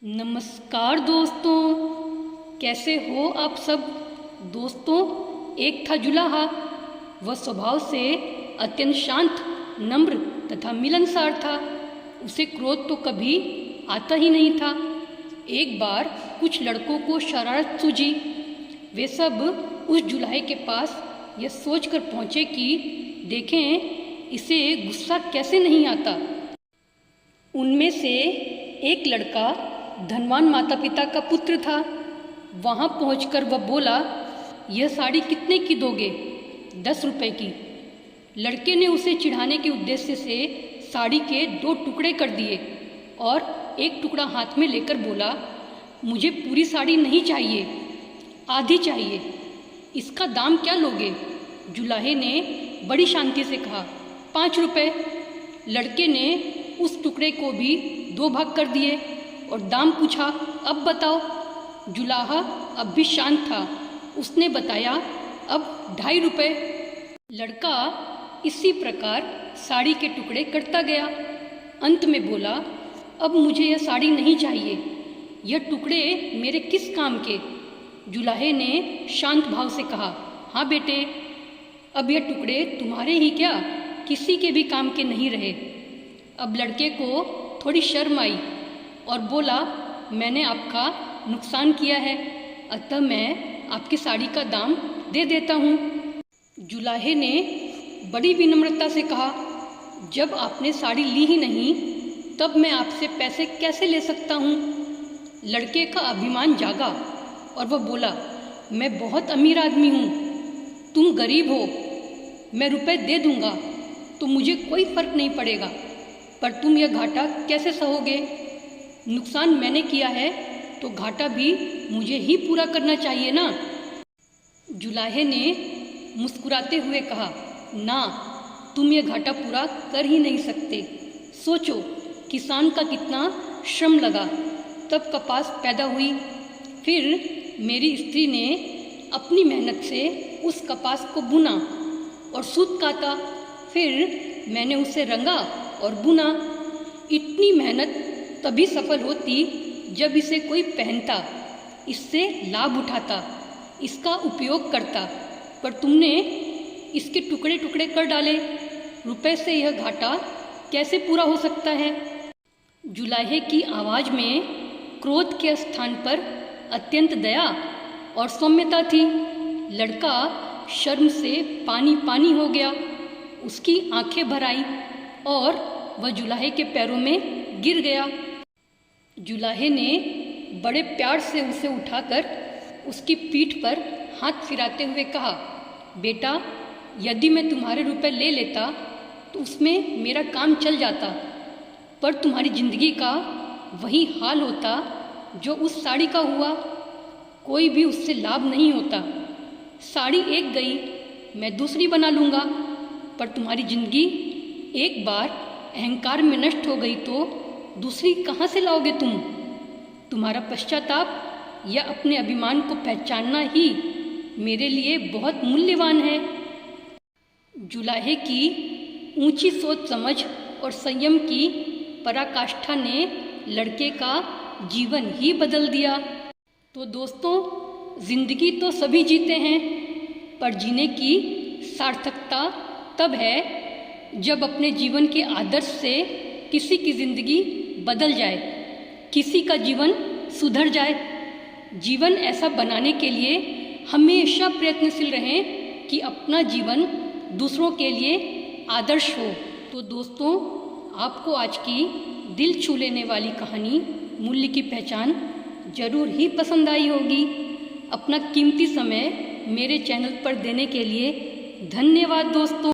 नमस्कार दोस्तों, कैसे हो आप सब। दोस्तों, एक था जुलाहा। वह स्वभाव से अत्यंत शांत, नम्र तथा मिलनसार था। उसे क्रोध तो कभी आता ही नहीं था। एक बार कुछ लड़कों को शरारत सूझी। वे सब उस जुलाहे के पास यह सोचकर पहुँचे कि देखें इसे गुस्सा कैसे नहीं आता। उनमें से एक लड़का धनवान माता पिता का पुत्र था। वहाँ पहुंचकर वह बोला, यह साड़ी कितने की दोगे? 10 रुपये की। लड़के ने उसे चिढ़ाने के उद्देश्य से साड़ी के 2 टुकड़े कर दिए और एक टुकड़ा हाथ में लेकर बोला, मुझे पूरी साड़ी नहीं चाहिए, आधी चाहिए। इसका दाम क्या लोगे? जुलाहे ने बड़ी शांति से कहा, 5 रुपये। लड़के ने उस टुकड़े को भी 2 भाग कर दिए और दाम पूछा, अब बताओ। जुलाहा अब भी शांत था। उसने बताया, अब 2.5 रुपये। लड़का इसी प्रकार साड़ी के टुकड़े करता गया। अंत में बोला, अब मुझे यह साड़ी नहीं चाहिए, यह टुकड़े मेरे किस काम के? जुलाहे ने शांत भाव से कहा, हाँ बेटे, अब यह टुकड़े तुम्हारे ही क्या, किसी के भी काम के नहीं रहे। अब लड़के को थोड़ी शर्म आई और बोला, मैंने आपका नुकसान किया है, अतः मैं आपकी साड़ी का दाम दे देता हूँ। जुलाहे ने बड़ी विनम्रता से कहा, जब आपने साड़ी ली ही नहीं तब मैं आपसे पैसे कैसे ले सकता हूँ? लड़के का अभिमान जागा और वह बोला, मैं बहुत अमीर आदमी हूँ, तुम गरीब हो, मैं रुपए दे दूँगा तो मुझे कोई फर्क नहीं पड़ेगा, पर तुम यह घाटा कैसे सहोगे? नुकसान मैंने किया है तो घाटा भी मुझे ही पूरा करना चाहिए ना। जुलाहे ने मुस्कुराते हुए कहा, ना, तुम यह घाटा पूरा कर ही नहीं सकते। सोचो, किसान का कितना श्रम लगा, तब कपास पैदा हुई, फिर मेरी स्त्री ने अपनी मेहनत से उस कपास को बुना और सूत काता, फिर मैंने उसे रंगा और बुना। इतनी मेहनत तभी सफल होती जब इसे कोई पहनता, इससे लाभ उठाता, इसका उपयोग करता, पर तुमने इसके टुकड़े टुकड़े कर डाले। रुपए से यह घाटा कैसे पूरा हो सकता है? जुलाहे की आवाज़ में क्रोध के स्थान पर अत्यंत दया और सौम्यता थी। लड़का शर्म से पानी पानी हो गया, उसकी आंखें भर आई और वह जुलाहे के पैरों में गिर गया। जुलाहे ने बड़े प्यार से उसे उठाकर उसकी पीठ पर हाथ फिराते हुए कहा, बेटा, यदि मैं तुम्हारे रुपए ले लेता तो उसमें मेरा काम चल जाता, पर तुम्हारी जिंदगी का वही हाल होता जो उस साड़ी का हुआ। कोई भी उससे लाभ नहीं होता। साड़ी एक गई, मैं दूसरी बना लूँगा, पर तुम्हारी जिंदगी एक बार अहंकार में नष्ट हो गई तो दूसरी कहाँ से लाओगे तुम? तुम्हारा पश्चाताप या अपने अभिमान को पहचानना ही मेरे लिए बहुत मूल्यवान है। जुलाहे की ऊंची सोच समझ और संयम की पराकाष्ठा ने लड़के का जीवन ही बदल दिया। तो दोस्तों, जिंदगी तो सभी जीते हैं, पर जीने की सार्थकता तब है जब अपने जीवन के आदर्श से किसी की जिंदगी बदल जाए, किसी का जीवन सुधर जाए। जीवन ऐसा बनाने के लिए हमेशा प्रयत्नशील रहें कि अपना जीवन दूसरों के लिए आदर्श हो। तो दोस्तों, आपको आज की दिल छू लेने वाली कहानी मूल्य की पहचान जरूर ही पसंद आई होगी। अपना कीमती समय मेरे चैनल पर देने के लिए धन्यवाद दोस्तों।